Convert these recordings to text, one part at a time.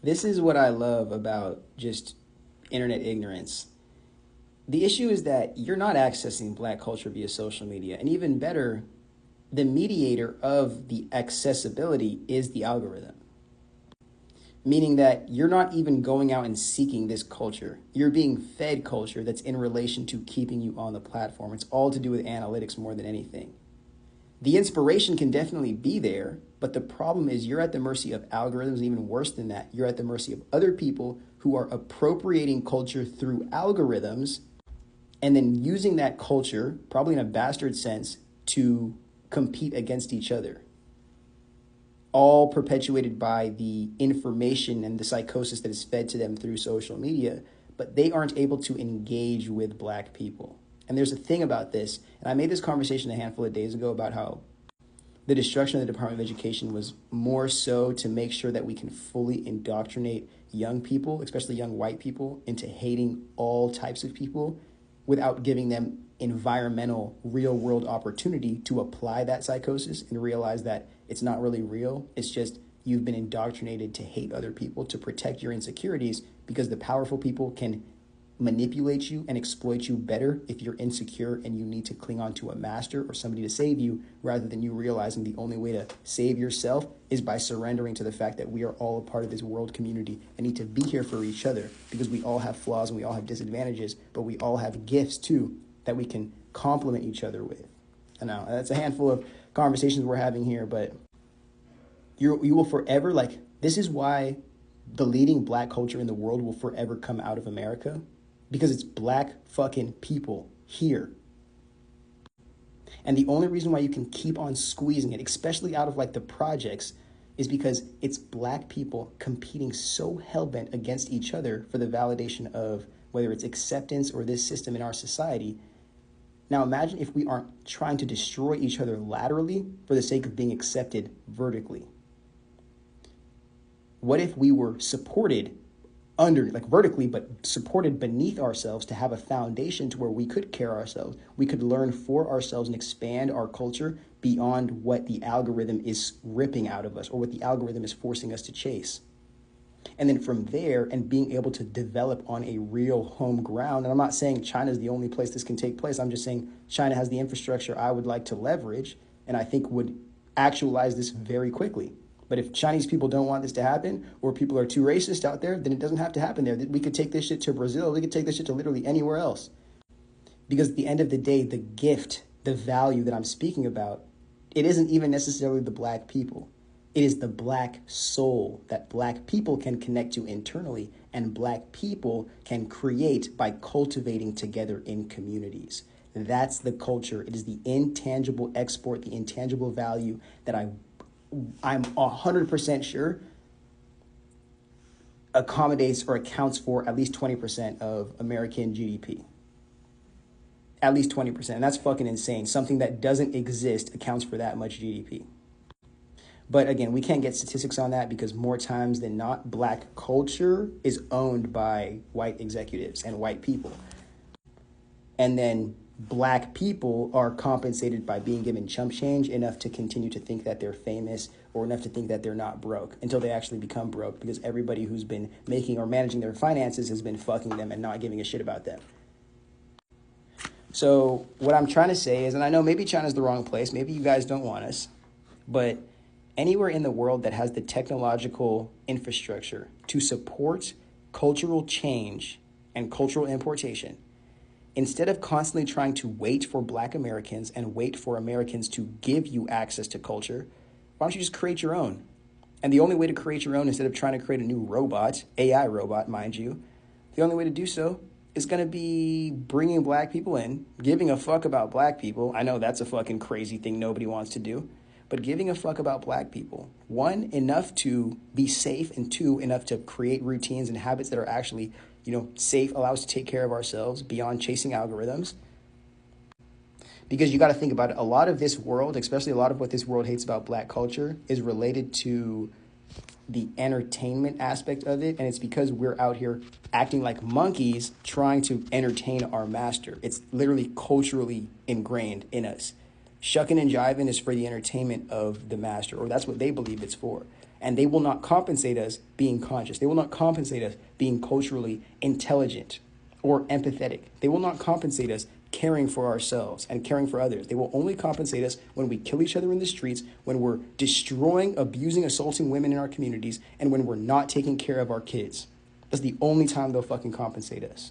This is what I love about just internet ignorance. The issue is that you're not accessing black culture via social media. And even better, the mediator of the accessibility is the algorithm. Meaning that you're not even going out and seeking this culture. You're being fed culture that's in relation to keeping you on the platform. It's all to do with analytics more than anything. The inspiration can definitely be there, but the problem is you're at the mercy of algorithms. Even worse than that, you're at the mercy of other people who are appropriating culture through algorithms and then using that culture, probably in a bastard sense, to compete against each other. All perpetuated by the information and the psychosis that is fed to them through social media, but they aren't able to engage with black people. And there's a thing about this, and I made this conversation a handful of days ago about how the destruction of the Department of Education was more so to make sure that we can fully indoctrinate young people, especially young white people, into hating all types of people without giving them environmental, real-world opportunity to apply that psychosis and realize that it's not really real. It's just you've been indoctrinated to hate other people, to protect your insecurities, because the powerful people can manipulate you and exploit you better if you're insecure and you need to cling on to a master or somebody to save you, rather than you realizing the only way to save yourself is by surrendering to the fact that we are all a part of this world community and need to be here for each other, because we all have flaws and we all have disadvantages, but we all have gifts too that we can complement each other with. And now that's a handful of conversations we're having here, but you will forever, like, this is why the leading black culture in the world will forever come out of America, because it's black fucking people here. And the only reason why you can keep on squeezing it, especially out of like the projects, is because it's black people competing so hellbent against each other for the validation of whether it's acceptance or this system in our society. Now imagine if we aren't trying to destroy each other laterally for the sake of being accepted vertically. What if we were supported vertically, but supported beneath ourselves to have a foundation to where we could care ourselves, we could learn for ourselves and expand our culture beyond what the algorithm is ripping out of us or what the algorithm is forcing us to chase. And then from there, and being able to develop on a real home ground, and I'm not saying China is the only place this can take place, I'm just saying China has the infrastructure I would like to leverage, and I think would actualize this very quickly. But if Chinese people don't want this to happen, or people are too racist out there, then it doesn't have to happen there. We could take this shit to Brazil. We could take this shit to literally anywhere else. Because at the end of the day, the gift, the value that I'm speaking about, it isn't even necessarily the black people. It is the black soul that black people can connect to internally, and black people can create by cultivating together in communities. That's the culture. It is the intangible export, the intangible value that I'm 100% sure accommodates or accounts for at least 20% of American GDP. At least 20%. And that's fucking insane. Something that doesn't exist accounts for that much GDP. But again, we can't get statistics on that because more times than not, black culture is owned by white executives and white people. And then black people are compensated by being given chump change enough to continue to think that they're famous, or enough to think that they're not broke, until they actually become broke, because everybody who's been making or managing their finances has been fucking them and not giving a shit about them. So what I'm trying to say is, and I know maybe China's the wrong place, maybe you guys don't want us, but anywhere in the world that has the technological infrastructure to support cultural change and cultural importation, instead of constantly trying to wait for black Americans and wait for Americans to give you access to culture, why don't you just create your own? And the only way to create your own, instead of trying to create a new robot, AI robot, mind you, the only way to do so is going to be bringing black people in, giving a fuck about black people. I know that's a fucking crazy thing nobody wants to do, but giving a fuck about black people. One, enough to be safe, and two, enough to create routines and habits that are actually safe, allow us to take care of ourselves beyond chasing algorithms. Because you got to think about it, a lot of this world, especially a lot of what this world hates about black culture, is related to the entertainment aspect of it. And it's because we're out here acting like monkeys trying to entertain our master. It's literally culturally ingrained in us. Shucking and jiving is for the entertainment of the master, or that's what they believe it's for. And they will not compensate us being conscious. They will not compensate us being culturally intelligent or empathetic. They will not compensate us caring for ourselves and caring for others. They will only compensate us when we kill each other in the streets, when we're destroying, abusing, assaulting women in our communities, and when we're not taking care of our kids. That's the only time they'll fucking compensate us.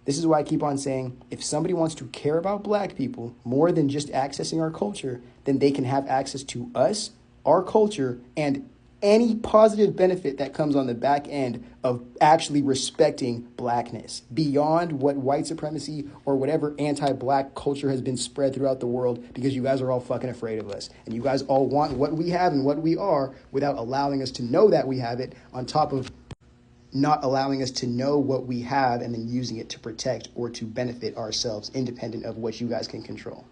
This is why I keep on saying, if somebody wants to care about black people more than just accessing our culture, then they can have access to us, our culture, and any positive benefit that comes on the back end of actually respecting blackness beyond what white supremacy or whatever anti-black culture has been spread throughout the world, because you guys are all fucking afraid of us. And you guys all want what we have and what we are without allowing us to know that we have it, on top of not allowing us to know what we have and then using it to protect or to benefit ourselves, independent of what you guys can control.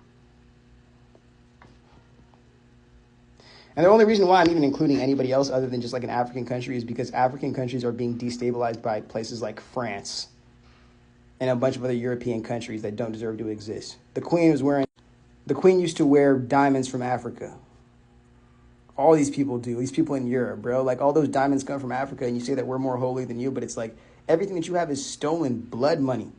And the only reason why I'm even including anybody else other than just like an African country is because African countries are being destabilized by places like France and a bunch of other European countries that don't deserve to exist. The Queen used to wear diamonds from Africa. All these people do. These people in Europe, bro. Like, all those diamonds come from Africa, and you say that we're more holy than you, but it's like everything that you have is stolen blood money.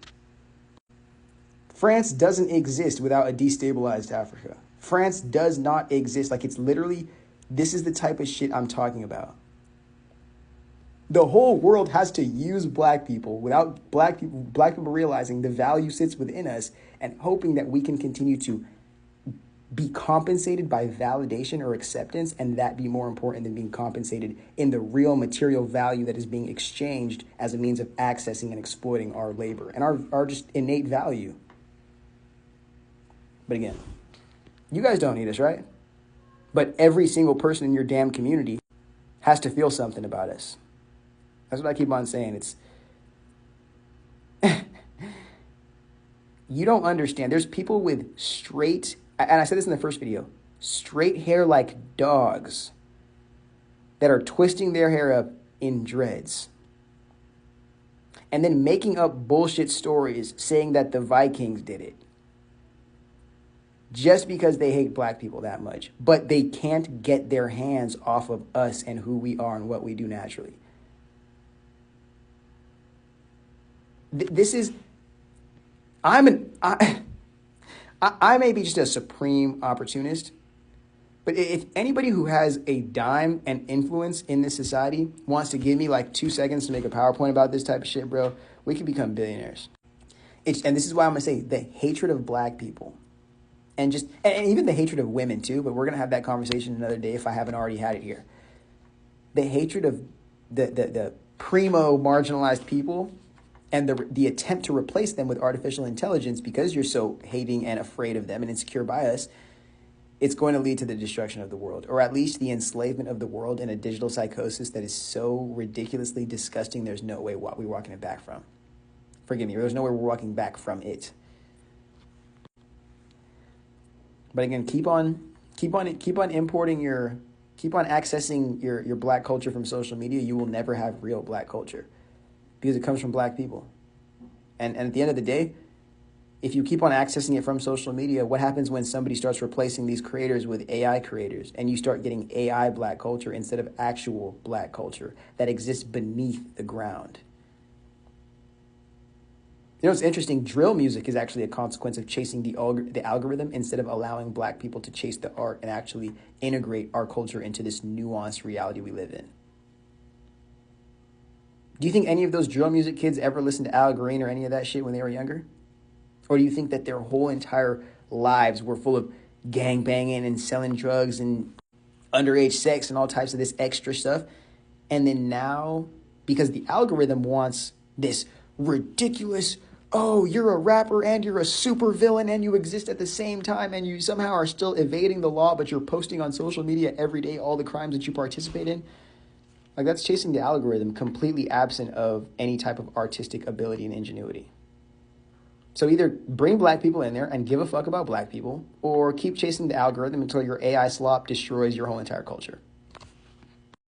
France doesn't exist without a destabilized Africa. France does not exist. Like, it's literally, this is the type of shit I'm talking about. The whole world has to use black people without black people realizing the value sits within us and hoping that we can continue to be compensated by validation or acceptance, and that be more important than being compensated in the real material value that is being exchanged as a means of accessing and exploiting our labor and our just innate value. But again, you guys don't need us, right? But every single person in your damn community has to feel something about us. That's what I keep on saying. It's you don't understand. There's people with straight, and I said this in the first video, straight hair like dogs that are twisting their hair up in dreads and then making up bullshit stories saying that the Vikings did it just because they hate black people that much. But they can't get their hands off of us and who we are and what we do naturally. This is, I may be just a supreme opportunist, but if anybody who has a dime and influence in this society wants to give me like 2 seconds to make a PowerPoint about this type of shit, bro, we can become billionaires. And this is why I'm going to say the hatred of black people and even the hatred of women too, but we're going to have that conversation another day if I haven't already had it here. The hatred of the primo marginalized people and the attempt to replace them with artificial intelligence because you're so hating and afraid of them and insecure by us, it's going to lead to the destruction of the world, or at least the enslavement of the world in a digital psychosis that is so ridiculously disgusting there's no way we're walking it back from. Forgive me, there's no way we're walking back from it. But again, keep on accessing your black culture from social media. You will never have real black culture, because it comes from black people. And at the end of the day, if you keep on accessing it from social media, what happens when somebody starts replacing these creators with AI creators and you start getting AI black culture instead of actual black culture that exists beneath the ground? You know, it's interesting. Drill music is actually a consequence of chasing the algorithm instead of allowing black people to chase the art and actually integrate our culture into this nuanced reality we live in. Do you think any of those drill music kids ever listened to Al Green or any of that shit when they were younger? Or do you think that their whole entire lives were full of gang banging and selling drugs and underage sex and all types of this extra stuff? And then now, because the algorithm wants this ridiculous, oh, you're a rapper and you're a super villain and you exist at the same time and you somehow are still evading the law, but you're posting on social media every day all the crimes that you participate in. Like, that's chasing the algorithm, completely absent of any type of artistic ability and ingenuity. So either bring black people in there and give a fuck about black people, or keep chasing the algorithm until your AI slop destroys your whole entire culture.